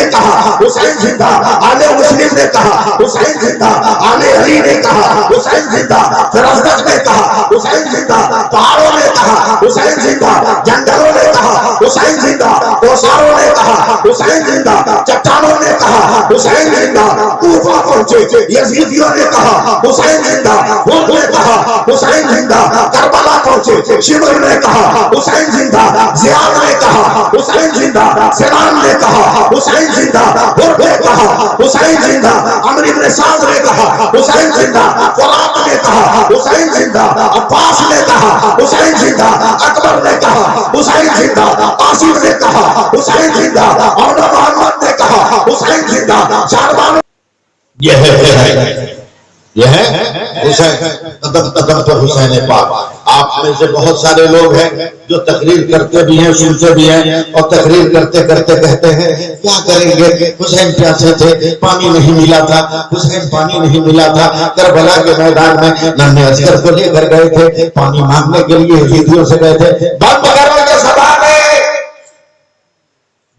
ने कहा हुसैन जिंदा, आले मुस्लिम ने कहा हुसैन जिंदा, आले अली ने कहा हुसैन जिंदा, फिरोजदश ने कहा हुसैन जिंदा, पहाड़ों ने कहा हुसैन जिंदा, जंगलों ने कहा हुसैन जिंदा, ओसारों ने कहा हुसैन जिंदा, चट्टानों ने कहा हुसैन जिंदा, कूफा पहुंचे यजीदियों ने कहा हुसैन जिंदा, मुल्क ने कहा हुसैन जिंदा, करबला पहुंचे शिमर ने कहा हुसैन जिंदा, जियाद ने कहा हुसैन जिंदा, सिनान ने कहा हुसैन जिंदा, हुर ने कहा हुसैन जिंदा, अमर इब्न साद ने कहा हुसैन जिंदा, फुरात ने कहा हुसैन जिंदा, अब्बास ने कहा हुसैन जिंदा, अकबर ने कहा हुसैन जिंदा, कासिम ने कहा हुसैन जिंदा, और मोहम्मद ने कहा हुसैन जिंदा, शाहबान। यह है हुसैन, कदम कदम पर हुसैन पाक। आप में से बहुत सारे लोग हैं जो तकरीर करते भी हैं, सुनते भी हैं, और तकरीर करते करते कहते हैं क्या करेंगे, हुसैन प्यासे थे, पानी नहीं मिला था, हुसैन पानी नहीं मिला था। करबला के मैदान में नन्हे असगर को लेकर गए थे, पानी मांगने के लिए यजीदियों से गए थे। बंद करो ये सवाल,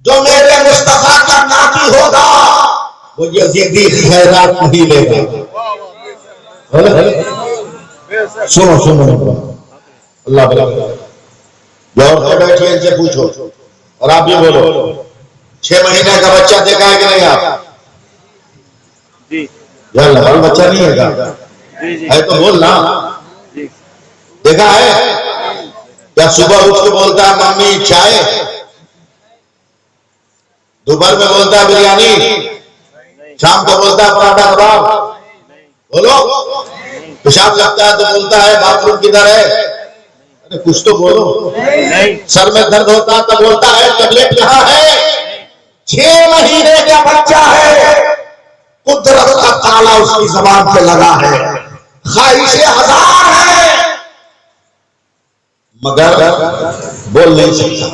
जो मेरे मुस्तफा का नाती होगा वो यजीदी खैरात नहीं लेगा। सुनो सुनो अल्लाह और बैठिए, इनसे पूछो और आप भी बोलो। 6 महीने का बच्चा देखा है कि नहीं आप? जी यार, बच्चा नहीं है तो बोलना, देखा है क्या? सुबह उठ के बोलता है मम्मी चाय, दोपहर में बोलता है बिरयानी, शाम को बोलता है पराठा कबाब। बोलो, पेशाब लगता है तो बोलता है बाथरूम किधर है? अरे कुछ तो बोलो। सर में दर्द होता है तो बोलता है टैबलेट कहाँ है? 6 महीने का बच्चा है, कुदरत का ताला उसकी जबान पे लगा है, ख्वाहिशें हजार है, मगर बोल नहीं सकता।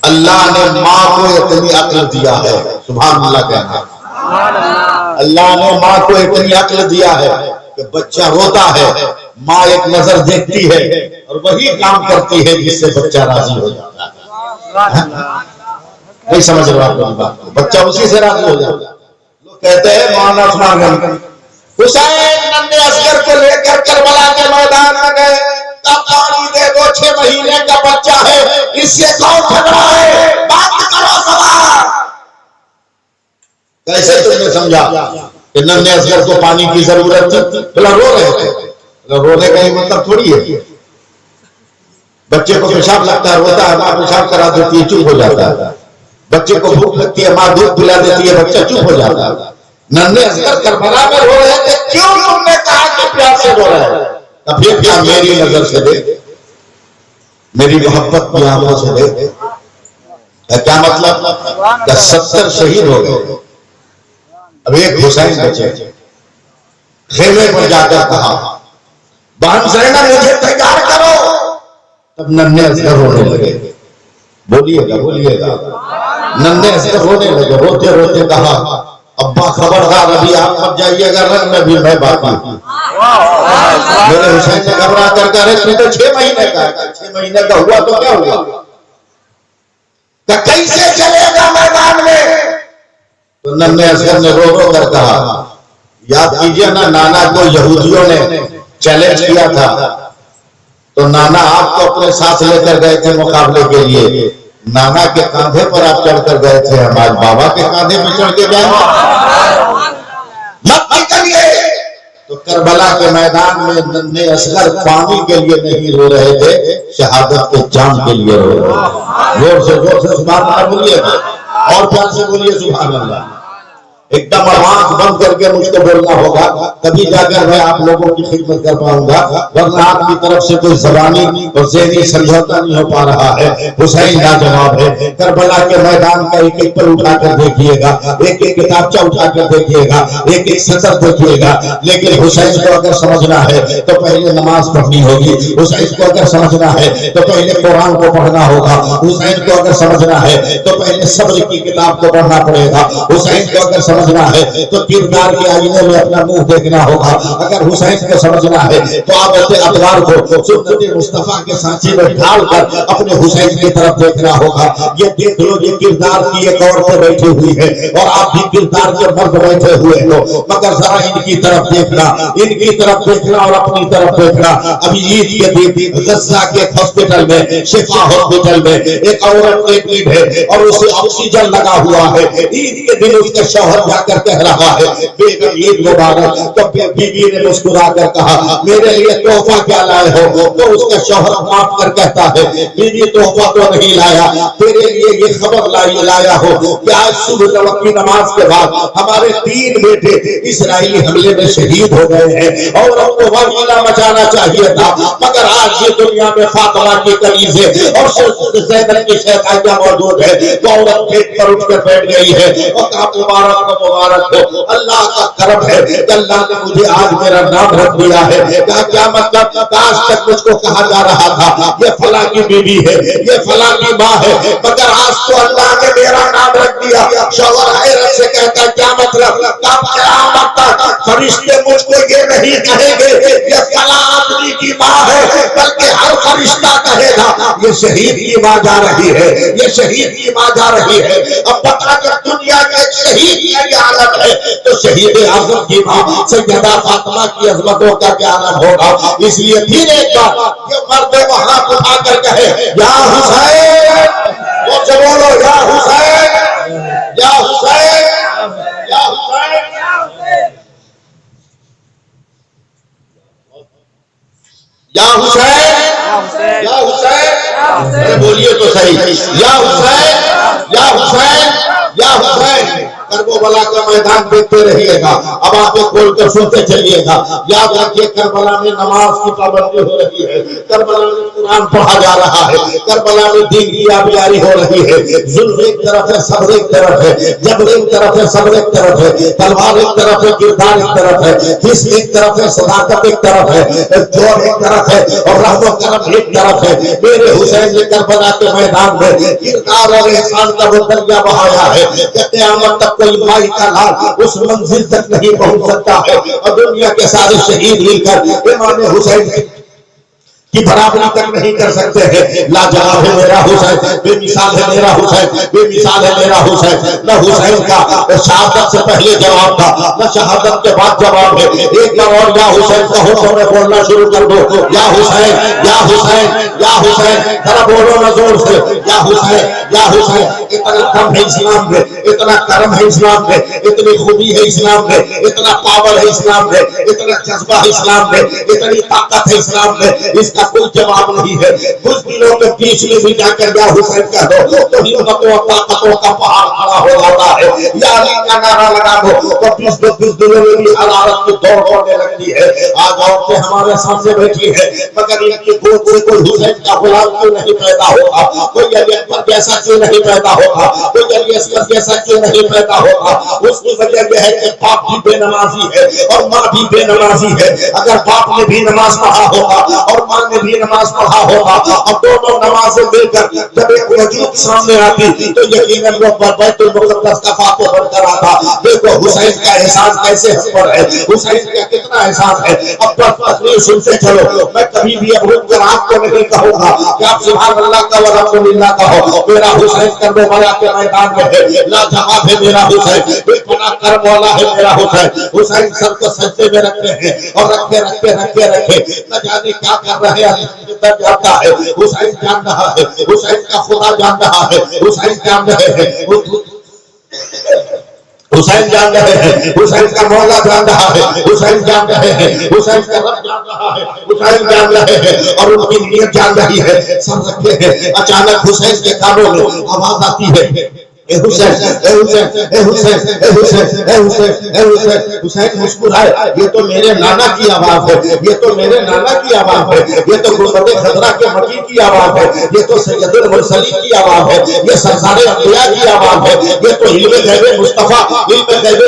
अल्लाह ने माँ को इतनी अक्ल दिया है, सुभान अल्लाह कहना। अल्लाह ने माँ को इतनी अक्ल दिया है कि बच्चा रोता है, माँ एक नजर देखती है और वही काम करती है जिससे बच्चा राजी हो जाता है। नहीं समझ रहा बात, बच्चा उसी से राजी हो जाता है। लोग कहते हैं मौलाना उस्मान हुसैन नन्हे असगर को लेकर करबला के मैदान में गए, तब पानी दे दो, 6 महीने का बच्चा है, इससे कौन झगड़ा है? बात करो सवाल। कैसे तुमने समझा कि नन्हे असगर को पानी की जरूरत थी? बोला रो रहे थे। रोने का ही मतलब थोड़ी है, बच्चे को पेशाब लगता है, रोता है, माँ पेशाब करा देती है, चुप हो जाता है। बच्चे को भूख लगती है, माँ दूध पिला देती है, बच्चा चुप हो जाता है। नन्हे असगर करबला में रो रहे थे, क्यों तुमने कहा कि प्यार से रो रहे हैं? तब फिर क्या मेरी नजर से देख, मेरी मोहब्बत की आंखों से देख। क्या मतलब? 70 शहीद हो गए, अब एक हुसैन बचे। खेमे पर जाकर कहा बहन ज़ैनब मुझे तैयार करो, तब नन्हे असगर रोने लगे। बोलिएगा बोलिएगा, नन्हे असगर रोने लगे, रोते रोते कहा अब्बा खबरदार अभी आप मत जाइएगा, रंग में भी मैं बाकी हूं। मेरे हुसैन ने घबरा कर कहा तू तो 6 महीने का, 6 महीने का हुआ तो क्या हुआ? कैसे चलेगा मैदान में? तो नन्हे असगर ने रो रो कर कहा याद कीजिए ना, नाना को यहूदियों ने चैलेंज किया था, तो नाना आपको अपने साथ लेकर गए थे मुकाबले के लिए, नाना के कांधे पर आप चढ़कर गए थे, हम आज बाबा के कांधे पर चढ़ के गए। मत निकलिए। तो करबला के मैदान में नन्हे असगर पानी के लिए नहीं रो रहे थे, शहादत के जाम के लिए रो रहे। जोर से सुभान अल्लाह बोलिएगा, और प्यार से बोलिए सुभान अल्लाह। एकदम आंख बंद करके मुझको बोलना होगा, तभी जाकर मैं आप लोगों की खिदमत कर पाऊंगा, वरना आपकी तरफ से कोई ज़बानी और ज़हनी समझौता नहीं हो पा रहा है। हुसैन लाजवाब है। करबला के मैदान का एक एक पल उठाकर देखिएगा, एक एक किताबचा उठाकर देखिएगा, एक एक सतर देखिएगा, लेकिन हुसैन को अगर समझना है तो पहले नमाज पढ़नी होगी, हुसैन को अगर समझना है तो पहले कुरान को पढ़ना होगा, हुसैन को अगर समझना है तो पहले सब्र की किताब को पढ़ना पड़ेगा, हुसैन को अगर समझना है तो किरदार के आईने में अपना मुंह देखना होगा। अगर हुसैन को समझना है तो आदत अतवार को सुन्नत मुस्तफा के सांचे में ढालकर अपने हुसैन की तरफ देखना होगा। ये देख लो, ये किरदार की एक औरत बैठी हुई है और आप भी किरदार के मर्द बैठे हुए हो, मगर जरा इनकी तरफ देखना, इनकी तरफ देखना और अपनी तरफ देखना। अभी ईद के दिन गजा के हॉस्पिटल में, शिफा हॉस्पिटल में एक औरत एडमिट है और उसे ऑक्सीजन लगा हुआ है। ईद के दिन उसके शौहर जाकर कह रहा है बेगम ईद मुबारक, तो बीवी ने मुस्कुरा कर कहा मेरे लिए तोहफा क्या लाए हो? तो उसका शौहर माफ कर कहता है बीवी तोहफा तो नहीं लाया, तेरे लिए ये खबर लाया हो कि आज सुबह वक्त नमाज के बाद हमारे 3 बेटे इस्राएली हमले में शहीद हो गए हैं और हमको वहीला मचाना चाहिए था, मगर आज ये दुनिया में फातिमा की कलीज़े और ज़ैनब की शहनाइयां मौजूद है। तो औरत पेट पर उठकर बैठ गई है और कहा मुबारक हो, अल्लाह का करम है कि अल्लाह ने मुझे आज मेरा नाम रख दिया है। क्या मतलब? आज तक मुझको कहा जा रहा था ये फला की बीवी है, ये फला की माँ है, मगर आज तो अल्लाह ने मेरा नाम रख दिया। शौहर हैरत से कहता क्या मतलब? फरिश्ते मुझको ये नहीं कहेंगे ये फला आदमी की माँ है, बल्कि हर फरिश्ता कहेगा ये शहीद की माँ जा रही है, ये शहीद की माँ जा रही है। अब बता कर दुनिया के शहीद की ये हालत है तो शहीद आजम की माँ सैयदा फातिमा की अजमतों का क्या नाम होगा। इसलिए फिर एक बार ये मर्द वहां उठाकर कहे या हुसैन, वो जब बोलो या हुसैन, या हुसैन, या हुसैन, या हुसैन, या हुसैन, अरे बोलिए तो सही, या हुसैन, या हुसैन, या हुसैन। करबला का मैदान देखते रहिएगा। अब आप खोल कर सुनते चलिएगा। याद रखिए करबला में नमाज की पाबंदी हो रही है, करबला में कुरान पढ़ा जा रहा है, करबला में दीन की आबियारी हो रही है। जुल्म एक तरफ है, सब्र एक तरफ है, जबर एक तरफ है, सब्र एक तरफ है, तलवार एक तरफ है, किरदार एक तरफ है, हिस्स एक तरफ है, सदाकत एक तरफ है, जोर एक तरफ है और रहमो करम एक तरफ है। मेरे हुसैन ने करबला के मैदान में किरदार और एहसान का वो दरिया बहाया है कि क़यामत तक कोई माई का लाल उस मंजिल तक नहीं पहुंच सकता है। और दुनिया के सारे शहीद मिलकर इमाम हुसैन की बराबरी तक नहीं कर सकते हैं। लाजवाब है मेरा हुसैन, बेमिसाल है मेरा हुसैन, बेमिसाल है मेरा हुसैन। न हुसैन का शहादत से पहले जवाब था, न शहादत के बाद जवाब है। एक बार और या हुसैन कहो तो मैं बोलना शुरू कर दो। या हुसैन, या हुसैन, या हुसैन, जरा बोलो ना जोर से, या हुसैन, या हुसैन। इतना दम है इस्लाम में, इतना करम है इस्लाम में, इतनी खूबी है इस्लाम में, इतना पावर है इस्लाम में, इतना जज्बा है इस्लाम में, इतनी ताकत है इस्लाम में, इसका कोई जवाब नहीं है। कुछ दिनों के बीच में भी जाकर या हुसैन कह दो तो हिम्मतों और ताकतों का पहाड़ खड़ा हो जाता है। या अली का नारा लगा दो तो 20 दिनों में भी हरारत की दौड़ होने लगती है। आज औरतें हमारे सामने बैठी है, मगर इनकी गोद से कोई हुसैन का गुलाम क्यों नहीं पैदा होगा, कोई अली अकबर जैसा क्यों नहीं पैदा होगा, कोई अली असगर जैसा क्यों नहीं पैदा होगा। उसकी वजह यह है कि बाप भी बेनमाजी है और माँ भी बेनमाजी है। अगर बाप ने भी नमाज पढ़ा होगा और माँ ने भी नमाज पढ़ा होगा, अब दोनों नमाजें मिलकर जब एक वजूद सामने आती तो यकीनन वो बैतुल मुक़द्दस का फातिह बनकर आता। देखो हुसैन का एहसान कैसे हम पर है, हुसैन का कितना एहसान है। अब तक सुनते चलो, मैं कभी भी अब रुक कर आपको नहीं कहूंगा कि आप सुभान अल्लाह का व अल्हम्दुलिल्लाह कहो। मेरा हुसैन करबला के मैदान में है, लाजवाब है मेरा हुसैन, बेपनाह करम वाला है मेरा हुसैन। हुसैन सर को सजदे में रखते हैं और रखते रखते रखते रखे न जाने क्या कर रहे हैं। जाता है हुसैन जान रहा है, हुसैन का खुदा जान रहा है, हुसैन जान रहे हैं, हुसैन जान रहे हैं, हुसैन का मौला जान रहा है, हुसैन जान रहे हैं, हुसैन का रब जान रहा है, हुसैन जान रहे हैं और उनकी नीयत जान रही है। सब रखते हैं। अचानक हुसैन के कानों में आवाज आती है ए हुसैन, ए हुसैन, ए हुसैन, ए हुसैन, ए हुसैन, ए हुसैन। हुसैन मुस्कुराए, ये तो मेरे नाना की आवाज है, ये तो मेरे नाना की आवाज है, ये तो गुरबत खजरा के मकी की आवाज है, ये तो सैयदुल मुरसलीन की आवाज है, ये सरसारे अंबिया की आवाज है, ये तो इल्मे गैब मुस्तफा, इल्मे गैब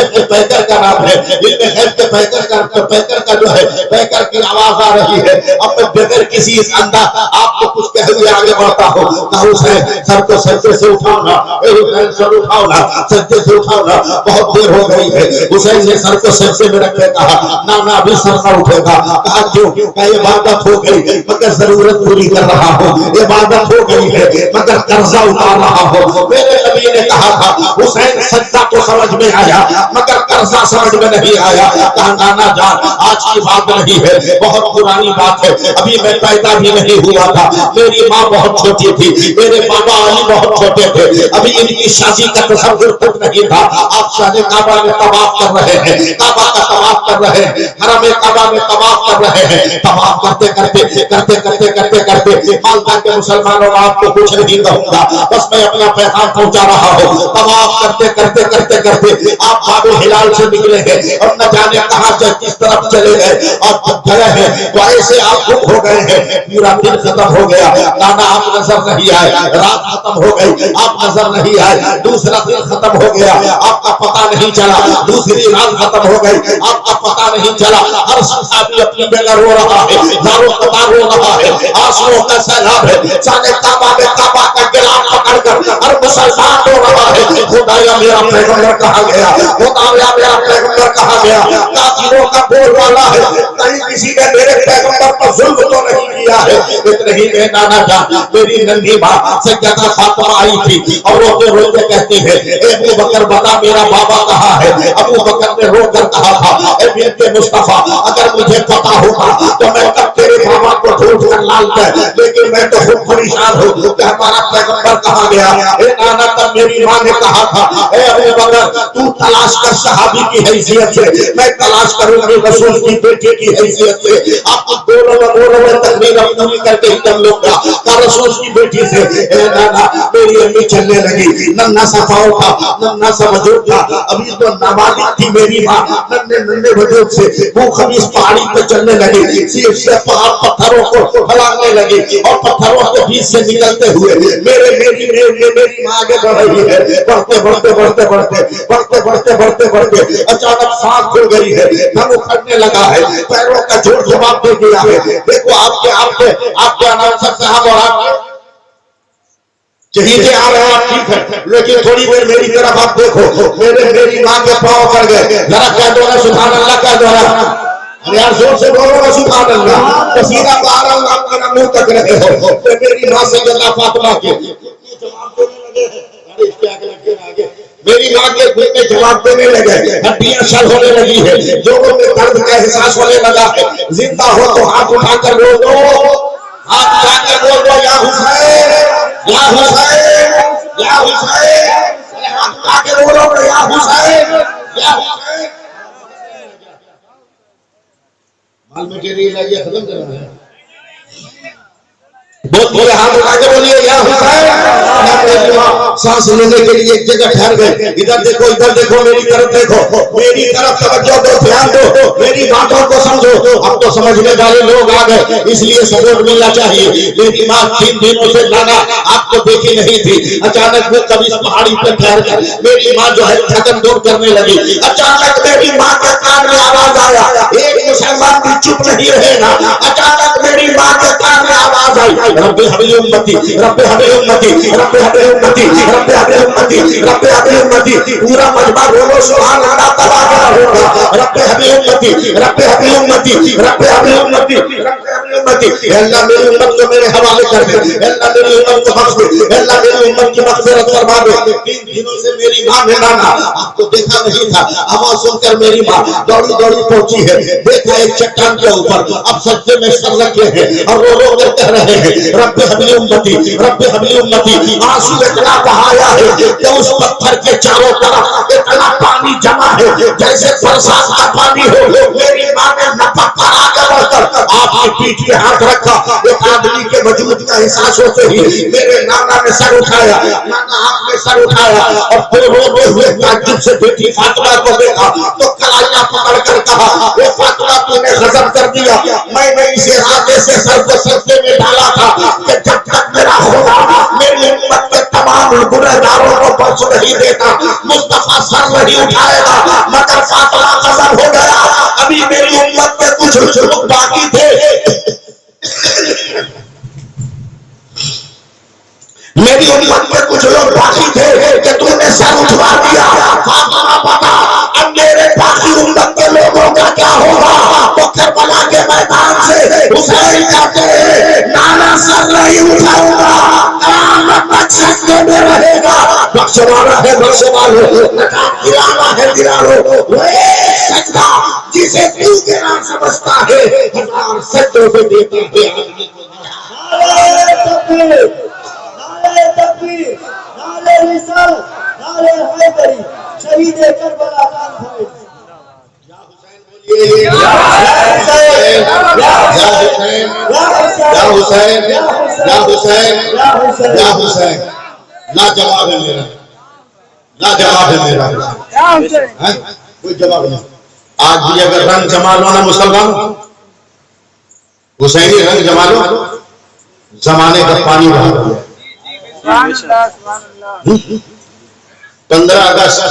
के पैकर का नाम है, इल्मे गैब के पैकर का जो है पैकर की आवाज आ रही है। अब मैं बगैर किसी अंदाज आप आपको कुछ कह हुए आगे बढ़ता हो। कहा हुसैन सर को सज्जे से उठाओ ना, हुसैन सर उठाओ ना, सज्जे से उठाओ ना, बहुत देर हो गई है। हुसैन ने सर को सज्जे में रखे, कहा ना ना अभी सर ना उठेगा। कहा क्यों? कहा इबादत हो गई मगर जरूरत पूरी कर रहा हूँ, इबादत हो गई है मगर कर्जा उतार रहा हूँ। मेरे नबी ने कहा था हुसैन सज्जा तो समझ में आया मगर कर्जा समझ में नहीं आया। कहा नाना जान आज की बात नहीं है, बहुत पुरानी बात है, अभी मैं पैदा भी नहीं हुआ था, मेरी माँ बहुत छोटी थी, मेरे बाबा अली बहुत छोटे थे, अभी इनकी शादी का तसव्वुर तक नहीं था। आप शादी काबा में तवाफ कर रहे हैं, काबा का तवाफ कर रहे हैं, हरम काबा में तवाफ कर रहे हैं। तवाफ करते करते करते करते करते करते मालदा के मुसलमानों आपको कुछ नहीं कहूंगा, बस मैं अपना पैगाम पहुंचा रहा हूँ। तवाफ करते करते करते करते आप बाबे हिलाल से निकले हैं और न जाने कहां से किस तरफ चले गए और जब गए हैं तो ऐसे आप गुम हो गए हैं। पूरा दिन खत्म हो गया, नाना आप नजर नहीं आए, रात खत्म हो गई आप नजर नहीं आए, दूसरा दिन खत्म हो गया आपका पता नहीं चला, दूसरी रात खत्म हो गई आपका पता नहीं चला। हर आदमी अपनी जगह रो रहा है, दारों कतार रो रहा है, आंसुओं का सैलाब है, सारे काबा में काबा का गिलाफ पकड़कर हर मुसलमान रो रहा है। खुदाया मेरा पैगंबर कहा गया, खुदाया मेरा पैगंबर कहा गया, काफिरों का बोलबाला है, कहीं किसी ने मेरे पैगंबर पर जुल्म तो नहीं किया है। इतने ही में नाना जान मेरी नन्ही माँ सैयदा फातिमा आई थी और रोते रोते कहती है अबू बकर बता मेरा बाबा कहाँ है। अबू बकर ने रोकर कहा था ए बिन्ते मुस्तफा अगर मुझे पता होता तो मैं तब तेरे बाबा को ढूंढ कर लाता, लेकिन मैं तो खुद परेशान हूँ कि हमारा पैगंबर कहाँ गया। ए नाना तब मेरी माँ ने कहा था ए अबू बकर तू तलाश कर सहाबी की हैसियत से, मैं तलाश करूंगी रसूल की बेटी की हैसियत से। आपको दोनों में तकरीर अपनी करके ही कर लूंगा का रसूल की बेटी से। ए नाना मेरी अम्मी चलने लगी, नन्ना सा पाँव था, नन्ना सा वजूद था, अभी तो नाबालिग थी मेरी माँ, नन्ने नन्ने वजूद से वो खबीस पहाड़ी पे चलने लगी, सिर्फ से पहाड़ पत्थरों को फैलाने लगी और पत्थरों के बीच से निकलते हुए मेरी माँ आगे बढ़ रही है। बढ़ते बढ़ते बढ़ते बढ़ते बढ़ते बढ़ते बढ़ते बढ़ते अचानक सांस खुल गई है, दम उखड़ने लगा है, पैरों का जोर जवाब दे दिया है। देखो आपके आपके आपके अनाउंसर साहब और आप चीजें आ रहे हैं ठीक है, लेकिन थोड़ी देर मेरी तरफ आप देखो, मेरी माँ के पाँव पड़ गए, जरा कह दो ना सुभान अल्लाह, कह दो ना यार, जोर से बोलो ना सुभान अल्लाह। पसीना बहा रहा हूँ आप मेरा मुंह तक रहे हो, तो मेरी माँ सैयदा फातिमा के जवाब देने लगे हैं, अरे इसके आगे लगे आगे मेरी माँ के दिल में जवाब देने लगे, हड्डियां शल होने लगी है, जोड़ों में दर्द का एहसास होने लगा है। जिंदा हो तो हाथ उठाकर बोल दो, हाथ उठाकर बोल दो या हुसैन या हुसैन या हुसैन, हाथ उठाकर बोलो या हुसैन या हुसैन। माल मटेरियल आइए खत्म करना है, बहुत बोले हाथ उठा के बोलिए या हुसैन। सांस लेने के लिए एक जगह ठहर गए, इधर देखो मेरी तरफ देखो, मेरी तरफ तवज्जो दो, ध्यान दो, मेरी बातों को समझो। अब तो समझने वाले लोग आ गए, इसलिए सपोर्ट मिलना चाहिए। मेरी माँ 3 दिनों से नाना आपको देखी नहीं थी, अचानक वो कभी पहाड़ी पर ठहर कर मेरी माँ जो है थकन दूर करने लगी। अचानक मेरी माँ के कान में आवाज आया, एक मुसलमान भी चुप नहीं रहेगा। अचानक मेरी माँ के कान में आवाज आई, रब्बे हमें उम्मती, रब्बे हमें उम्मती, रब्बे हमें उम्मती, रब्बे हमें उम्मती, रब्बे हमें उम्मती। पूरा मजमा बोलो सुभान अल्लाह, तबाह होगा। रब्बे हमें उम्मती, रब्बे हमें उम्मती, रब्बे हमें उम्मती, रब्बे हमें उम्मती। अल्लाह मेरी उम्मत को मेरे हवाले कर दे, अल्लाह मेरी उम्मत को बख्श दे, अल्लाह मेरी उम्मत की मग़फ़िरत फरमा दे। 3 दिनों से मेरी माँ ने नाना आपको देखा नहीं था, आवाज सुनकर मेरी माँ दौड़ी दौड़ी पहुंची है, देखा एक चट्टान के ऊपर अब सज्जे में सर रखे हैं और रो कर कह रहे हैं रब्बे हमें उम्मती, रब्बे हमें उम्मती। आंसू इतना बहाया है कि उस पत्थर के चारों तरफ इतना पानी जमा है जैसे बरसात का पानी हो। मेरी माँ ने नपक कर आगे बढ़कर आपकी पीठ पे हाथ रखा, एक आदमी के वजूद का एहसास होते ही मेरे नाना ने सर उठाया, नाना आपने सर उठाया और फिर रोते हुए ताज्जुब से बेटी फातिमा को देखा तो कलाइयां पकड़ कर कहा ये फातिमा तूने गजब कर दिया, मैंने इसे इरादे से सर को सजदे में डाला था कि जब तक मेरा खुदा मेरी उम्मत के तमाम गुनहगारों को बख्श नहीं देता, मुस्तफा सर नहीं उठाएगा। मगर फातिमा गजब हो गया, अभी मेरी उम्मत के कुछ लोग बाकी थे उम्मत के कुछ लोग बाकी थे कि तूने सर उठवा दिया। फातिमा पता अब मेरे बाकी उम्मत के लोगों का क्या होगा। तो करबला के मैदान से हुसैन कहते हैं नाना सर नहीं उठाऊंगा, कयामत तक सजदे में रहेगा। बख्शवाना है बख्शवा लो, दिलाना है दिला लो। वो एक सजदा जिसे तू गिरा समझता है, हजार सजदों पे देते हैं। नारे तकबीर, नारे तकबीर, नारे रिसालत, नारे हैदरी, शहीद करबला खान भाई। या हुसैन, या हुसैन, या हुसैन, या हुसैन। लाजवाब है मेरा, लाजवाब है मेरा हुसैन। कोई जवाब नहीं। आज भी अगर रंग जमा लो ना मुसलमान, हुसैनी रंग जमा लो, जमाने का पानी बहा दिया। 15 अगस्त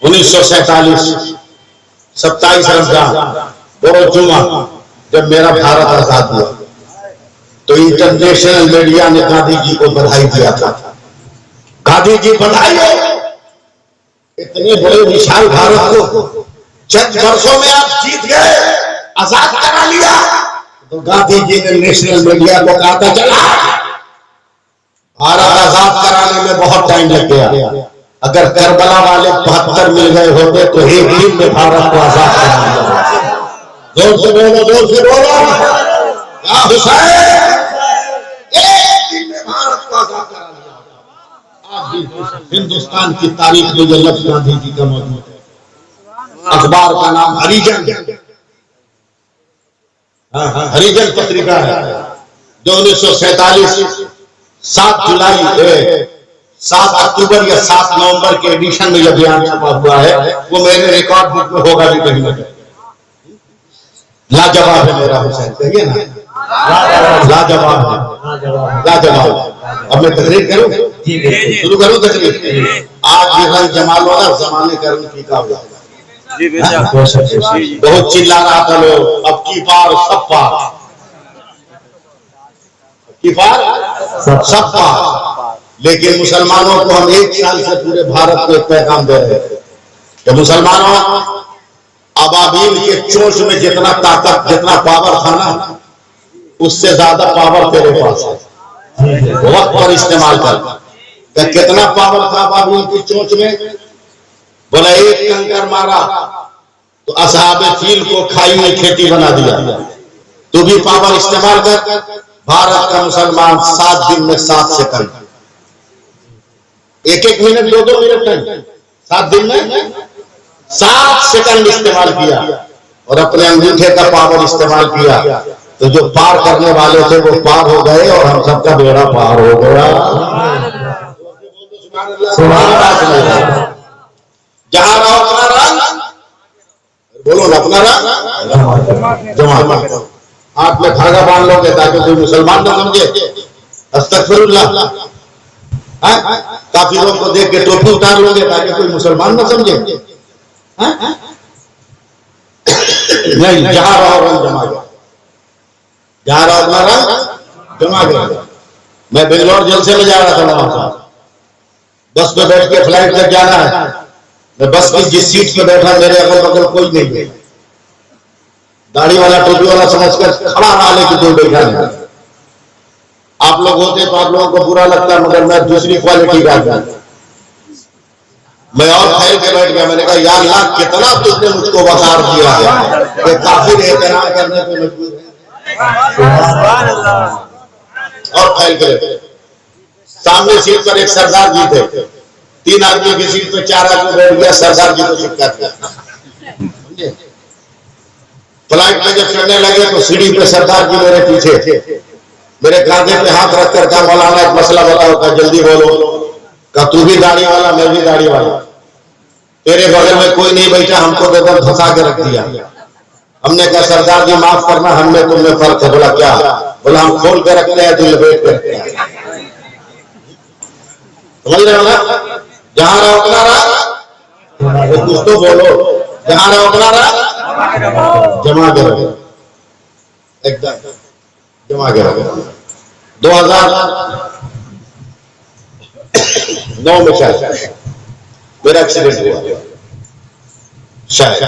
1947 27 रमजान और जुमा जब मेरा भारत आजाद हुआ तो इंटरनेशनल मीडिया ने गांधी जी को बधाई दिया था। गांधी जी बधाई हो, इतने बड़े विशाल भारत को चंद वर्षों में आप जीत गए, आजाद करा लिया। तो गांधी जी ने नेशनल मीडिया को कहा था चला भारत आजाद कराने में बहुत टाइम लग गया। अगर करबला वाले 72 मिल गए होते तो एक दिन में भारत को आजाद करा लिया। जोर से बोलो, जोर से बोलो, या हुसैन, एक दिन में भारत को आजाद करा लिया। आज भी हिंदुस्तान की तारीख में यह लफ्ज गांधी जी का मौजूद है। अखबार का नाम हरिजन, हरिजन पत्रिका है, जो 1947 7 जुलाई 7 अक्टूबर या 7 नवंबर के एडिशन में यह बयान छपा हुआ है। वो मेरे रिकॉर्ड बुक में होगा भी कहीं ना कहीं। लाजवाब है मेरा हुसैन, कहिए ना, लाजवाब है, लाजवाब। अब मैं तकरीर करूं, शुरू करूं तकरीर। आज ये रंग जमाल वाला जमाने का रंग फीका हुआ, बहुत चिल्ला रहा था लोग, अब की पार सब पार, की पार सब पार। लेकिन मुसलमानों को हम 1 साल से पूरे भारत को एक पैगाम दे रहे थे कि मुसलमानों, अबाबील के चोंच में जितना ताकत, जितना पावर था ना, उससे ज्यादा पावर तेरे पास है। वक्त पर इस्तेमाल कर। कितना पावर था अबाबील की चोंच में? बोला एक कंकर मारा तो असहाबे फील को खाई में खेती बना दिया। तो भी पावर इस्तेमाल कर। भारत का मुसलमान 7 दिन में 7 सेकंड, 1-1 मिनट 2-2 मिनट नहीं, 7 दिन में 7 सेकंड इस्तेमाल किया और अपने अंगूठे का पावर इस्तेमाल किया। तो जो पार करने वाले थे वो पार हो गए और हम सबका बेड़ा पार हो गया। जहां रहो अपना रंग, बोलो ना अपना रंग जमा, हाथ में धागा बांध लोगे ताकि कोई मुसलमान ना समझे। अस्तगफिरुल्लाह। काफी लोग को देख के टोपी उतार लोगे ताकि कोई मुसलमान ना समझे। नहीं, जहां रहो रंग जमा गया, जहां रहो अपना रंग जमा गया। मैं बेंगलोर जलसे में जा रहा था, वहां से बस में बैठ के फ्लाइट तक जाना है। मैं बस की जिस सीट पे बैठा मेरे अगल बगल कोई नहीं है। दाढ़ी वाला टोपी वाला समझकर खड़ा रहा, लेकिन कोई बैठा नहीं। आप लोग होते तो आप लोगों को बुरा लगता, मगर मैं दूसरी क्वालिटी का आदमी, मैं और फैल के बैठ गया। मैंने कहा या अल्लाह, कितना तुमने मुझको वकार दिया है कि काफिर एहतराम करने पे मजबूर है। और फैल के सामने सीट पर एक सरदार जी थे, 3 आदमी की सीट पे 4 आदमी बैठ गया, सरदार जी को चिपका दिया। फ्लाइट में जब चढ़ने लगे तो सीढ़ी पे सरदार जी मेरे पीछे, मेरे कांधे पे हाथ रखकर कहा मौलाना एक मसला बताओ। का जल्दी बोलो। का तू भी दाढ़ी वाला, मैं भी दाढ़ी वाला, तेरे बगल में कोई नहीं बैठा, हमको तो एकदम फंसा के रख दिया। हमने कहा सरदार जी माफ करना, हमने तुमने फर्क है। बोला क्या? बोला हम खोल के रखते हैं, तो लपेट के रखते हैं। समझ रहे हो ना? जहां रहो अपना रहा, कुछ तो बोलो। जहां रहो अपना रहा, जमा के रहो, एकदम जमा के रहो। 9 में शायद मेरा एक्सीडेंट हुआ, शायद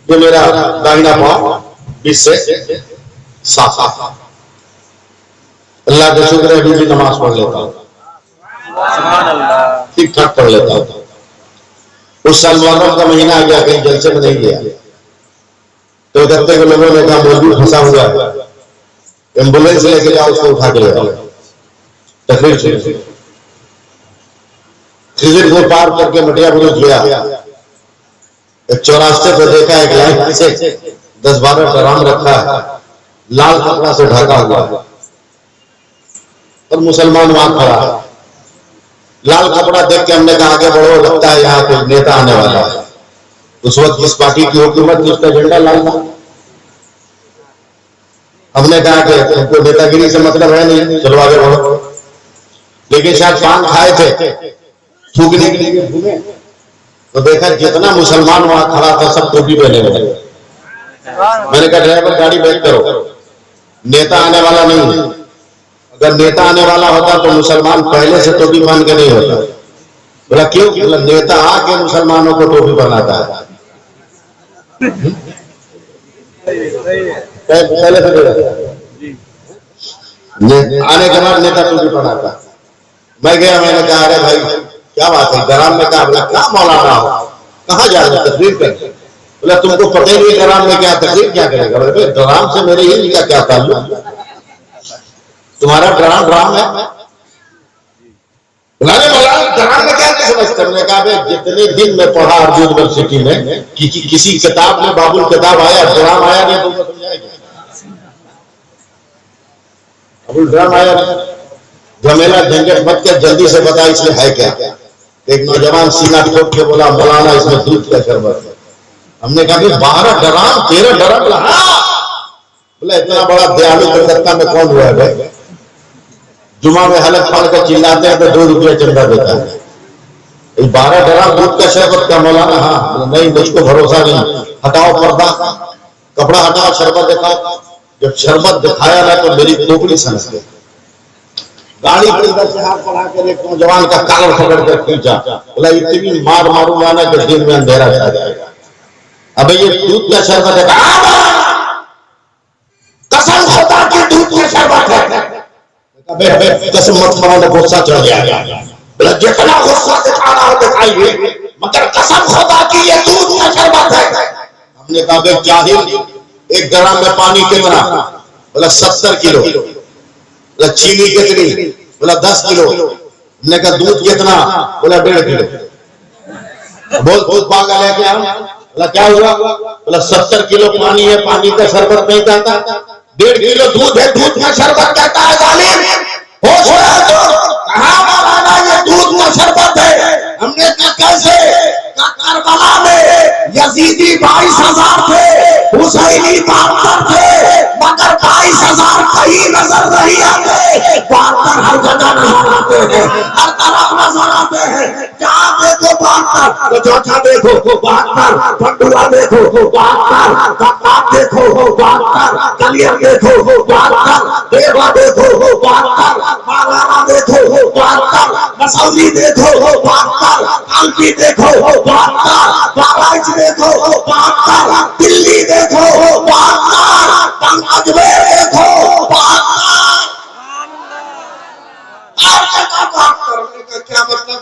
जो मेरा दाहिना पांव 20 से 7 अल्लाह का शुक्र है, अभी भी नमाज पढ़ लेता हूँ, ठीक ठाक पढ़ लेता हूँ। उस साल मुहर्रम का महीना आ गया, कहीं जलसे में नहीं गया, तो इकट्ठे के लोगों ने कहा मौलवी फंसा हुआ है, एम्बुलेंस लेके जाओ, उसको उठा के ले जाओ। तकलीफ से खिजर को पार करके मटिया बुरुज गया, एक चौरास्ते पर देखा एक लाइन से 10-12 ड्राम रखा है, लाल कपड़ा से ढका हुआ है, और मुसलमान वहां खड़ा है। लाल कपड़ा देख के हमने कहा आगे बढ़ो, लगता है यहाँ कोई नेता आने वाला है। उस वक्त जिस पार्टी की हुकूमत थी उसका झंडा लाल था। हमने कहा कि तुमको नेतागिरी से मतलब है नहीं, चलो आगे बढ़ो। लेकिन शायद पान खाए थे, थूकने के लिए घूमे, तो देखा जितना मुसलमान वहां खड़ा था सब टोपी पहने हुए। मैंने कहा ड्राइवर गाड़ी बैक करो, नेता आने वाला नहीं है। अगर नेता आने वाला होता तो मुसलमान पहले से टोपी पहन के नहीं होता। बोला क्यों? बोला नेता आके मुसलमानों को टोपी पहनाता है, पहले से आने के बाद नेता टोपी पहनाता। मैं गया, मैंने कहा अरे भाई क्या बात है, ग्राम में क्या? बोला क्या मौलाना हो, कहाँ जा रहे तकरीर करके? बोला तुमको पता ही नहीं ग्राम में क्या तकरीर क्या करेगा? ग्राम से मेरे ही का क्या ताल्लुक, तुम्हारा ड्राम है? ग्राम में क्या समझते? हमने कहा जितने दिन में पढ़ा अर्जुन यूनिवर्सिटी में किसी किताब में बाबुल किताब आया, ड्राम आया नहीं, तुमको समझाएगा बाबुल ड्राम आया नहीं। झमेला झंझट मत कर, जल्दी से बता इसमें है क्या? एक नौजवान सीना ठोक के बोला मौलाना इसमें दूध का शरबत है। हमने कहा 12 ड्राम 13 ड्राम। बोला इतना बड़ा दयालु कलकत्ता में कौन हुआ है भाई? जुमा में हलक पढ़ कर चिल्लाते हैं तो 2 रुपया चंदा देता है। 12 ड्राम दूध का शरबत का मौलाना? हाँ। नहीं मुझको भरोसा नहीं, हटाओ पर्दा, कपड़ा हटाओ, शरबत दिखाओ। जब शरबत दिखाया ना तो मेरी खोपड़ी सनक गई। गाड़ी के अंदर से हाथ बढ़ा कर एक नौजवान का कालर पकड़ कर खींचा। बोला इतनी मार मारूंगा ना कि दिन में अंधेरा छा जाएगा। अब ये दूध का शरबत है, कसम खुदा की दूध का शरबत है। कसम मत खाना, गुस्सा चढ़ गया। बोला जितना गुस्सा दिखाना हो दिखाइए, मगर कसम खुदा की ये दूध का शरबत है। हमने कहा जाहिल, 1 ड्राम में पानी कितना? बोला 70 किलो। बोला चीनी कितनी? बोला 10 किलो। हमने कहा दूध कितना? बोला 1.5 किलो। बहुत पागल है क्या? बोला क्या हुआ? बोला 70 किलो पानी है, पानी का शरबत नहीं कहता, 1.5 किलो दूध है, दूध का शरबत कहता है। जालिम होश है तो कहां मौलाना ये दूध का शरबत है? हमने कहा कैसे? करबला में यजीदी 22,000 थे, हुसैनी 72 थे, मगर 22,000 कहीं नजर नहीं आते। 72 हर जगह नजर आते हैं, हर तरफ नजर आते हैं। जहां देखो 72, तो चौथा देखो 72, पंडुआ देखो 72, कप्तान देखो 72, कलियर देखो 72, देवा देखो 72, मालाना देखो 72, मसौली देखो 72, कालपी देखो 72, बाराइच देखो 72, दिल्ली देखो 72, पंकजवेर देखो 72। क्या मतलब?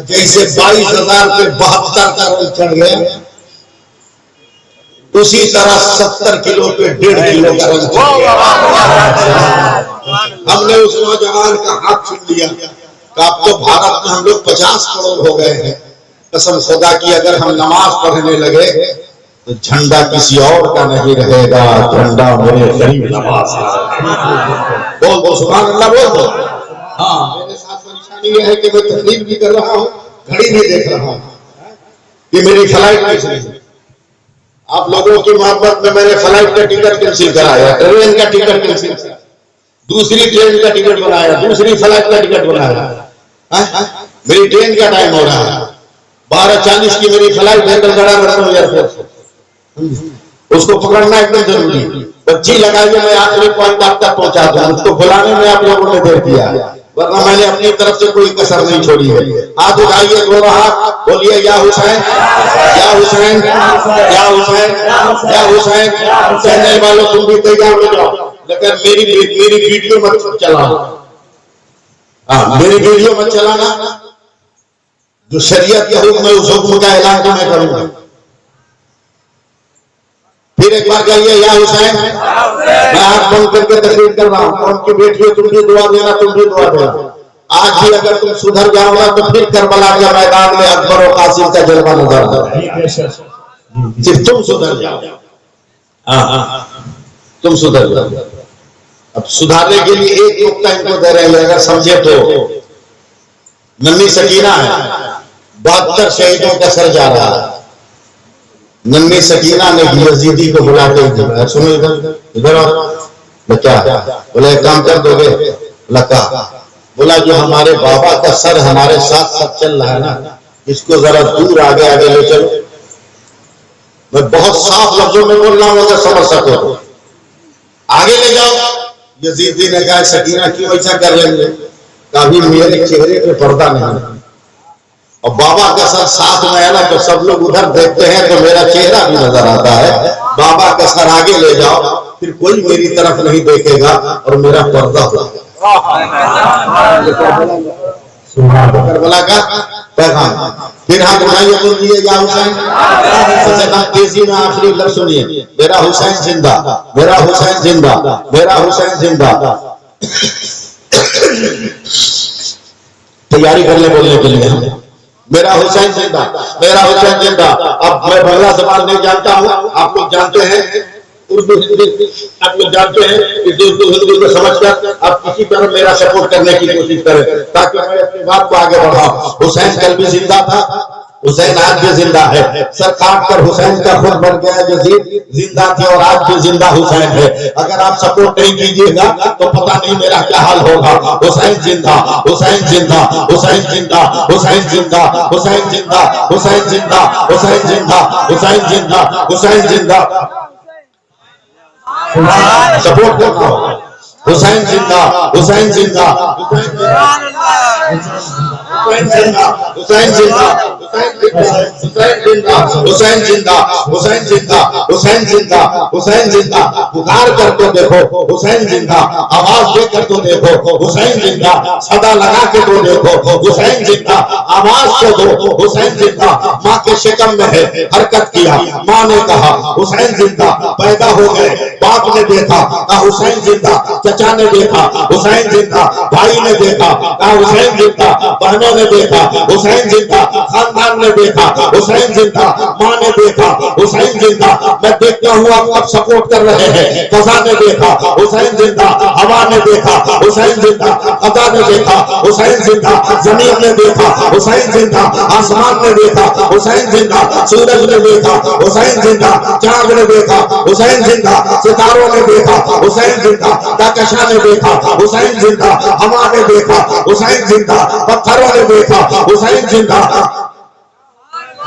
जैसे 22,000 पे 72 का रंग चढ़ गया, उसी तरह 70 किलो पे 1.5 किलो का रंग चढ़ गया। हमने उस नौजवान का हाथ छीन लिया। अब तो भारत में हम लोग 50 करोड़ हो गए हैं। कसम खुदा की अगर हम नमाज पढ़ने लगे तो झंडा किसी और का नहीं रहेगा, झंडा मेरे गरीब नवाज का। बोल सुभान अल्लाह बोल। हाँ, मेरे साथ परेशानी ये है कि मैं तकलीफ भी कर रहा हूँ, घड़ी भी देख रहा हूँ कि मेरी फ्लाइट कैसे है। आप लोगों की मोहब्बत में मैंने फ्लाइट का टिकट कैंसिल कराया, ट्रेन का टिकट कैंसिल, दूसरी ट्रेन का टिकट बनाया, दूसरी फ्लाइट का टिकट बनाया। मेरी ट्रेन का टाइम हो रहा है, 12:40 की मेरी फ्लाइट है कलकत्ता लखनऊ एयरपोर्ट, उसको पकड़ना एकदम जरूरी। बच्ची लगाइए, मैं आखिरी पॉइंट आप तक पहुंचा दूं। उसको बुलाने में आप लोगों ने देर किया। वरना मैंने अपनी तरफ से कोई कसर नहीं छोड़ी है। हाथ उठाइए दोनों हाथ, बोलिए या हुसैन, या हुसैन, या हुसैन, या हुसैन। चैनल वालों तुम भी तैयार हो जाओ, लेकिन मेरी वीडियो मत चलाना। हाँ, मेरी वीडियो मत चलाना। जो शरीयत का हुक्म है उस हुक्म का ऐलान तो मैं करूंगा। फिर एक बार कहिए या हुसैन। मैं हाथ बंद करके तकरीर कर रहा हूं। कौन की बेटियों तुम भी दुआ देना, तुम भी दुआ देना। आज भी अगर तुम सुधर जाओगे तो फिर करबला के मैदान में अकबर और कासिम का जलवा नजर आएगा। सिर्फ तुम सुधर जाओ। तुम सुधर जाओ। अब सुधारने के लिए एक नुकता इनको दे रहे हैं, अगर समझे तो। नन्ही सकीना है, 72 शहीदों का सर जा रहा है। नन्ही सकीना ने यजीदी को बुला के सुनो इधर आओ। क्या बोले एक काम कर दोगे? लगा बोला जो हमारे बाबा का सर हमारे साथ साथ चल रहा है ना, इसको जरा दूर आगे आगे ले चलो। मैं बहुत साफ लफ्जों में बोल रहा हूं, अगर समझ सको तो आगे ले जाओ। यजीदी ने कहा सकीना क्यों ऐसा कर रही है? कभी मेरे चेहरे पे पर्दा नहीं, और बाबा का सर साथ में है ना, तो सब लोग उधर देखते हैं तो मेरा चेहरा भी नजर आता है। बाबा का सर आगे ले जाओ, फिर कोई मेरी तरफ नहीं देखेगा और मेरा पर्दा होगा। करबला का पैगाम। फिर हाथ उठाइए, बोलिए या हुसैन। तेजी में आखिरी लफ्ज सुनिए, मेरा हुसैन जिंदा, मेरा हुसैन जिंदा, मेरा हुसैन जिंदा। तैयारी कर ले बोलने के लिए, मेरा हुसैन जिंदा, मेरा हुसैन जिंदा। अब मैं बांग्ला जबान नहीं जानता हूँ, आप लोग जानते हैं उर्दू हिंदी, आप लोग जानते हैं उर्दू हिंदी को समझकर आप किसी तरह मेरा सपोर्ट करने की कोशिश करें, ताकि मैं अपनी बात को आगे बढ़ाऊं। हुसैन कल भी जिंदा था, हुसैन आज भी जिंदा है। सर काट कर हुसैन का खुद बन गया। यजीद जिंदा थे और आज भी जिंदा हुसैन है। अगर आप सपोर्ट नहीं कीजिएगा तो पता नहीं मेरा क्या हाल होगा। हुसैन जिंदा, हुसैन जिंदा, हुसैन जिंदा, हुसैन जिंदा, हुसैन जिंदा, हुसैन जिंदा, हुसैन जिंदा, हुसैन जिंदा, हुसैन जिंदा। सपोर्ट करना, हुसैन जिंदा, हुसैन जिंदा, हुसैन जिंदा, हुसैन जिंदा, हुसैन जिंदा, हुसैन जिंदा, हुसैन जिंदा, हुसैन जिंदा, हुसैन जिंदा। पुकार कर तो देखो हुसैन जिंदा, आवाज देकर तो देखो हुसैन जिंदा, सदा लगा के तो देखो हुसैन जिंदा, आवाज तो दो हुसैन जिंदा। माँ के शिकम में है हरकत किया, माँ ने कहा हुसैन जिंदा। पैदा हो गए, बाप ने देखा कहा हुसैन जिंदा, चचा ने देखा हुसैन जिंदा, भाई ने देखा कहा हुसैन जिंदा, बहनों ने देखा हुसैन जिंदा, खानदान ने देखा हुसैन जिंदा, माँ ने देखा हुसैन जिंदा। मैं देखता हूँ आप सपोर्ट कर रहे हैं। फजा ने देखा हुसैन जिंदा, हवा ने देखा हुसैन जिंदा, खता ने देखा हुसैन जिंदा, जमीन ने देखा हुसैन जिंदा, आसमान ने देखा हुसैन जिंदा, सूरज ने देखा हुसैन जिंदा, चांद ने देखा हुसैन जिंदा, सितारों ने देखा हुसैन जिंदा, कहकशां ने देखा हुसैन जिंदा, हवा ने देखा हुसैन जिंदा, पत्थरों ने देखा हुसैन जिंदा।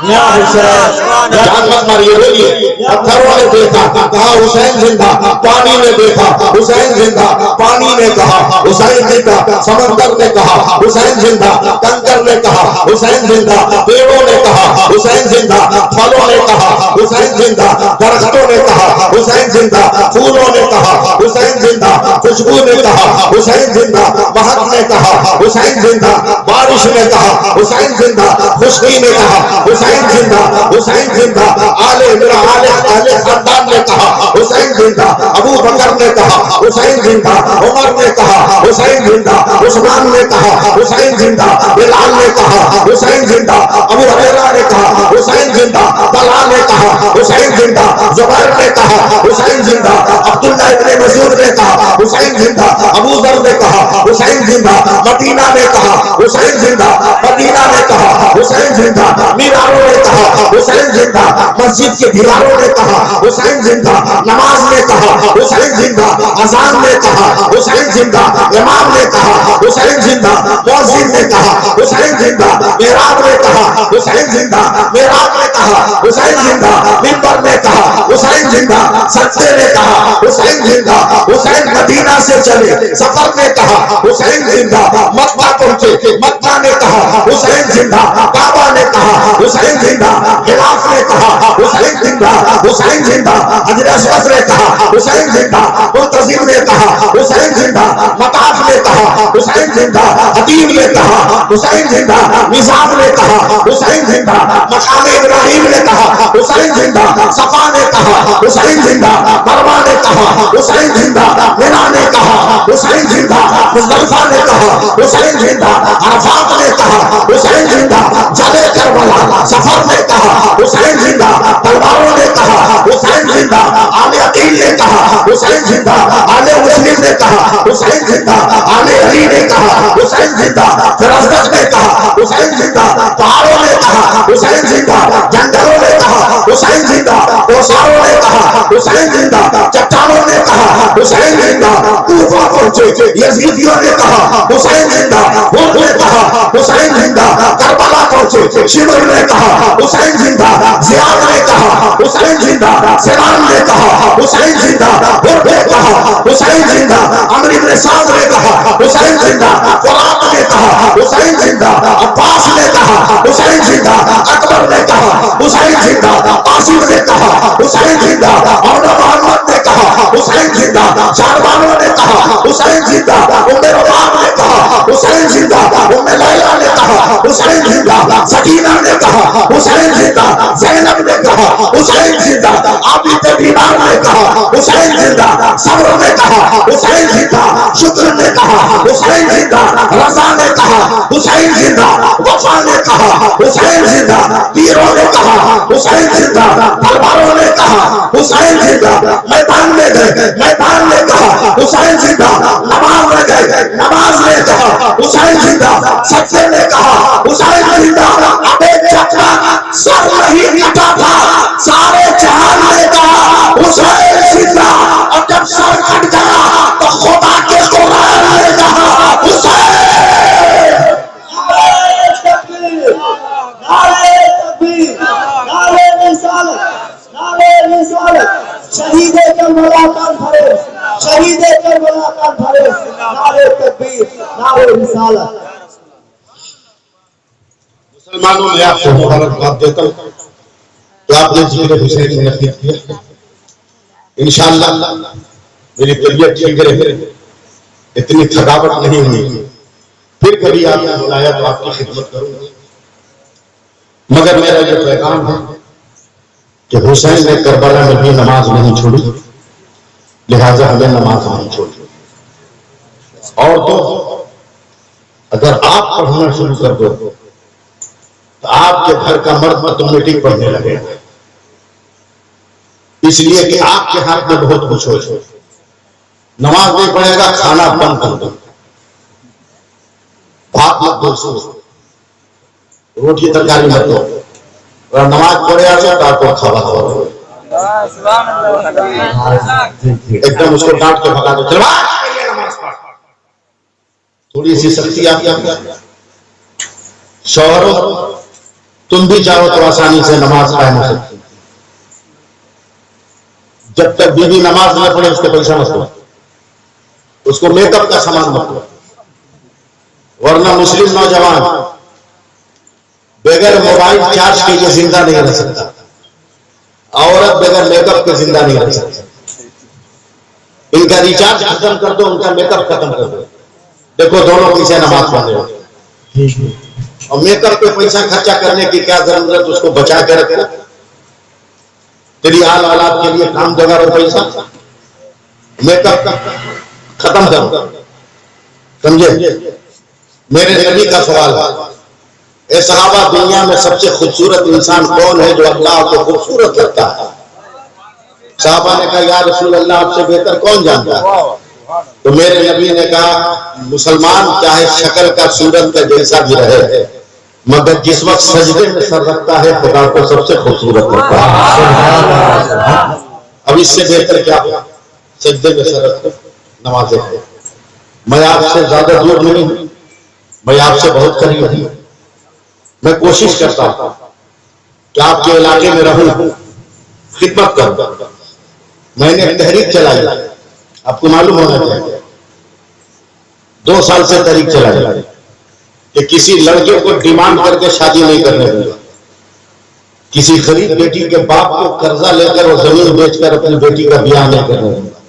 जान मत मारिए, बोलिए। पत्थरों ने देखा कहा हुसैन जिंदा, पानी ने देखा हुसैन जिंदा, पानी ने कहा हुसैन जिंदा, समंदर ने कहा हुसैन जिंदा, कंकर ने कहा हुसैन जिंदा, पेड़ों ने कहा हुसैन जिंदा, फलों ने कहा हुसैन जिंदा, दरख्तों ने कहा हुसैन जिंदा, फूलों ने कहा हुसैन जिंदा, खुशबू ने कहा हुसैन जिंदा, महक ने कहा हुसैन जिंदा, बारिश ने कहा हुसैन जिंदा, खुशकी ने कहा हुसैन जिंदा, हुसैन जिंदा। आले मेरा आले आले खानदान ने कहा हुसैन जिंदा, अबू बकर ने कहा हुसैन जिंदा, उमर ने कहा हुसैन जिंदा, उस्मान ने कहा हुसैन जिंदा, बिलाल ने कहा हुसैन जिंदा, अबू हुरैरा ने कहा हुसैन जिंदा, तलहा ने कहा हुसैन जिंदा, जुबैर ने कहा हुसैन जिंदा, अब्दुल्लाह इब्ने मसूद ने कहा हुसैन जिंदा, अबू जर ने कहा हुसैन जिंदा, मदीना ने कहा हुसैन जिंदा, मदीना ने कहा हुसैन जिंदा, मीनारों ने कहा हुसैन जिंदा, मस्जिद के दीवारों ने कहा हुसैन जिंदा, नमाज ने कहा हुसैन जिंदा, अजान ने कहा हुसैन जिंदा, इमाम ने कहा हुसैन जिंदा, मुअज्जिन ने कहा हुसैन जिंदा, मेहराब ने कहा हुसैन जिंदा, मेहराब ने कहा हुसैन जिंदा, मिंबर ने कहा हुसैन जिंदा, सज्जे ने कहा हुसैन जिंदा, हुसैन मदीना से चले सफर ने कहा हुसैन जिंदा, मक्का पहुंचे मक्का ने कहा हुसैन जिंदा, काबा ने कहा हुसैन जिंदा, खिलाफ ने कहा हुसैन जिंदा, हुसैन जिंदा, हजरत असवद ने कहा हुसैन जिंदा, मुंतजिम ने कहा हुसैन जिंदा, मताफ ने कहा हुसैन जिंदा, हदीब ने कहा हुसैन जिंदा, निजाम ने कहा हुसैन जिंदा, मकाम इब्राहिम ने कहा हुसैन जिंदा, सफा ने कहा हुसैन जिंदा, मरवा ने कहा हुसैन जिंदा, मिना ने कहा हुसैन जिंदा, मुज़दलिफा ने कहा हुसैन जिंदा, अरफात ने कहा हुसैन जिंदा, जले करबला सफर ने कहा हुसैन जिंदा, तलवारों ने कहा हुसैन जिंदा, आले अकील ने कहा हुसैन जिंदा, आले मुस्लिम ने कहा हुसैन जिंदा, आले अली ने कहा हुसैन जिंदा, फिरौज ने कहा हुसैन जिंदा, पहाड़ों ने कहा हुसैन जिंदा, जंगलों ने कहा हुसैन जिंदा, ओसारों ने कहा हुसैन जिंदा, चट्टानों ने कहा हुसैन जिंदा, कूफा पहुंचे यजीदियों ने कहा हुसैन जिंदा, हुद ने कहा हुसैन जिंदा, करबला पहुंचे शिमर ने कहा हुसैन जिंदा, जियाद ने कहा हुसैन जिंदा, सिनान ने कहा हुसैन जिंदा, हुद ने कहा हुसैन जिंदा, अमर इब्न साद ने कहा हुसैन जिंदा, फुरात ने कहा हुसैन जिंदा, अब्बास ने कहा हुसैन जिंदा, अकबर ने कहा हुसैन जिंदा, कासिम ने कहा हुसैन जिंदा, और मोहम्मद ने कहा हुसैन जिंदा, शाहबानों ने कहा हुसैन जिंदा, उम्मे रबाब ने कहा हुसैन जिंदा, उम्मे लैला ने कहा हुसैन जिंदा, सकीना ने कहा हुसैन जिंदा, ज़ैनब ने कहा हुसैन जिंदा, आबिद दीनार ने कहा हुसैन जिंदा, सब्र ने कहा हुसैन जिंदा, शुक्र ने कहा हुसैन जिंदा, रज़ा ने कहा हुसैन जिंदा, वफा ने कहा हुसैन जिंदा, पीरों ने कहा हुसैन जिंदा, तलवारों ने कहा हुसैन जिंदा, मैदान में गए मैदान ने कहा हुसैन जिंदा, नमाज में गए नमाज ने कहा हुसैन जिंदा, सच्चे ने कहा हुसैन जिंदा, अबे चक्का सर नहीं कटा था सारे जहान ने कहा हुसैन जिंदा, और जब सर कट गया तो खुदा के कुरान ने कहा हुसैन। शहीद करबला कान भरे, शहीद करबला कान भरे, नारे तकबीर, नारे रिसालत। मुसलमानों ने आपको मुबारकबाद देता हूं तो आपने जिक्र हुसैन में नसीब किया। इंशाअल्लाह मेरी तबीयत ठीक रहे, इतनी थकावट नहीं हुई, फिर कभी आपने बुलाया तो आपकी खिदमत करूंगा। मगर मेरा ये पैगाम है कि हुसैन ने करबला में भी नमाज नहीं छोड़ी, लिहाजा हमें नमाज नहीं छोड़ी। और तो अगर आप पढ़ना शुरू कर दो तो आपके घर का मर्द ऑटोमेटिक पढ़ने लगेगा, इसलिए कि आपके हाथ में बहुत कुछ हो। नमाज नहीं पढ़ेगा, खाना बंद कर दो, भात मत दो, रोटी तरकारी मत दो, और नमाज पढ़े आ जाए तो आपको खावा हो एकदम उसको डांट के भगा दो, चल थोड़ी सी सख्ती आपकी। शौहरों तुम भी चाहो तो आसानी से नमाज कायम हो सकती, जब तक बीवी नमाज न पढ़े उसके पैसा मत दो, उसको मेकअप का सामान मत दो, वरना मुस्लिम नौजवान बगैर मोबाइल चार्ज के ये जिंदा नहीं रह सकता, औरत बगैर मेकअप के जिंदा नहीं रह सकती। इनका रिचार्ज खत्म कर दो, उनका मेकअप खत्म कर दो, देखो दोनों पीछे नमाज पढ़ रहे हो। और मेकअप पे पैसा खर्चा करने की क्या जरूरत, उसको बचा के रखो, तेरी हाल औलाद के लिए काम देगा वो पैसा, मेकअप खत्म करो, समझे। मेरे नबी का सवाल है, ए सहाबा दुनिया में सबसे खूबसूरत इंसान कौन है जो अल्लाह को खूबसूरत लगता है? सहाबा ने कहा या रसूल अल्लाह आपसे बेहतर कौन जानता है? तो मेरे नबी ने कहा मुसलमान चाहे शक्ल का सूरत का जैसा भी रहे, मगर जिस वक्त सजदे में सर रखता है खुदा को सबसे खूबसूरत लगता है। अब इससे बेहतर क्या सजदे में सर रख नमाजें है। मैं आपसे ज्यादा दूर नहीं हूं, मैं आपसे बहुत करीब हूं। मैं कोशिश करता हूं कि आपके इलाके में रहूं, खिदमत करूं। मैंने एक तहरीक चलाई, आपको मालूम होना चाहिए, 2 साल से तहरीक चलाई कि किसी लड़के को डिमांड करके शादी नहीं करने दूंगा, किसी गरीब बेटी के बाप को कर्जा लेकर और जमीन बेचकर अपनी बेटी का ब्याह नहीं करने दूंगा।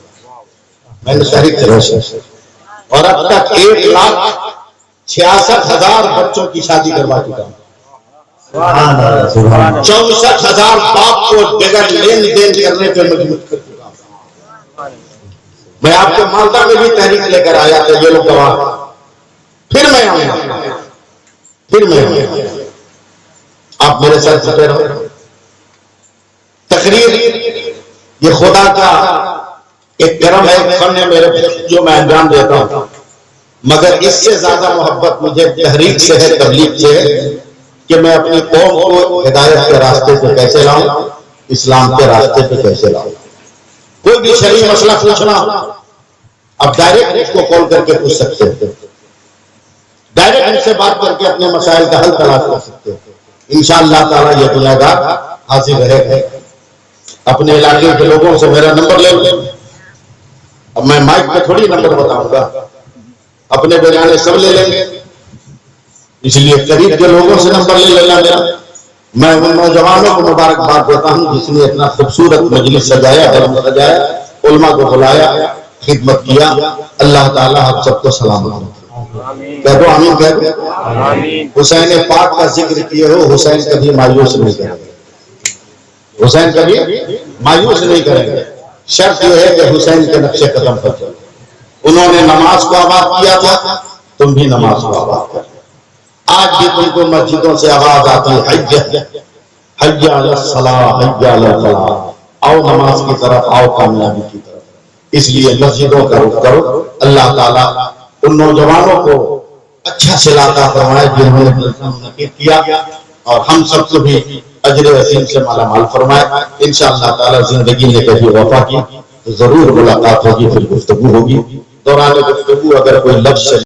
मैंने तहरीक चलाई और अब तक 1,66,000 बच्चों की शादी करवा चुका हूं। 64,000 बाप को बगैर लेन देन करने पर मजबूर कर चुका हूं। मैं आपके मालदा में भी तहरीक लेकर आया था, ये लोग गवाह। फिर मैं आऊंगा, फिर मैं आऊंगा, आप मेरे साथ जुटे रहो। तकरीर ये खुदा का एक करम है, एक फन है मेरे जो मैं अंजाम देता हूं, मगर इससे ज्यादा मोहब्बत मुझे तहरीक से है, तबलीग से है कि मैं अपनी कौम को हिदायत के रास्ते पे कैसे लाऊं, इस्लाम के रास्ते पे कैसे लाऊं। कोई भी शरीय मसला पूछना अब डायरेक्ट उसको कॉल करके पूछ सकते हैं, डायरेक्ट उनसे बात करके अपने मसाइल का हल तलाश कर सकते हैं। इंशाअल्लाह ताला ये गुनहगार हाजिर रहेगा। अपने इलाके के लोगों से मेरा नंबर ले लो। अब मैं माइक पे थोड़ी नंबर बताऊंगा, अपने बेगाने सब ले लेंगे, इसलिए करीब के लोगों से नंबर ले लेना मेरा। मैं उन नौजवानों को मुबारकबाद देता हूं जिसने इतना खूबसूरत मजलिस सजाया, सजाया, उलमा को बुलाया, खिदमत किया। अल्लाह ताला आप सबको सलामत रखे। कह दो आमीन, कह दो। हुसैन पाक का जिक्र किए हो, हुसैन कभी मायूस नहीं करेंगे, हुसैन कभी मायूस नहीं करेंगे। शर्त यह है कि हुसैन के नक्शे कदम पर चलो। उन्होंने नमाज को आबाद किया था, तुम भी नमाज को आबाद कर। आज भी तुमको मस्जिदों से आवाज आती है, हय्या अलस सलाह, हय्या अलल फलाह, आओ नमाज की तरफ, आओ कामयाबी की तरफ। इसलिए मस्जिदों का रुख करो। अल्लाह ताला उन नौजवानों को अच्छा सिलाता फरमाए जिन्होंने किया, और हम सबको भी अजर अजीम से माला माल फरमाए। इंशाअल्लाह ताला जिंदगी में कभी वफा की तो जरूर मुलाकात होगी, फिर गुफ्तगू होगी। दौरान गुफ्तगू अगर कोई लफ्ज़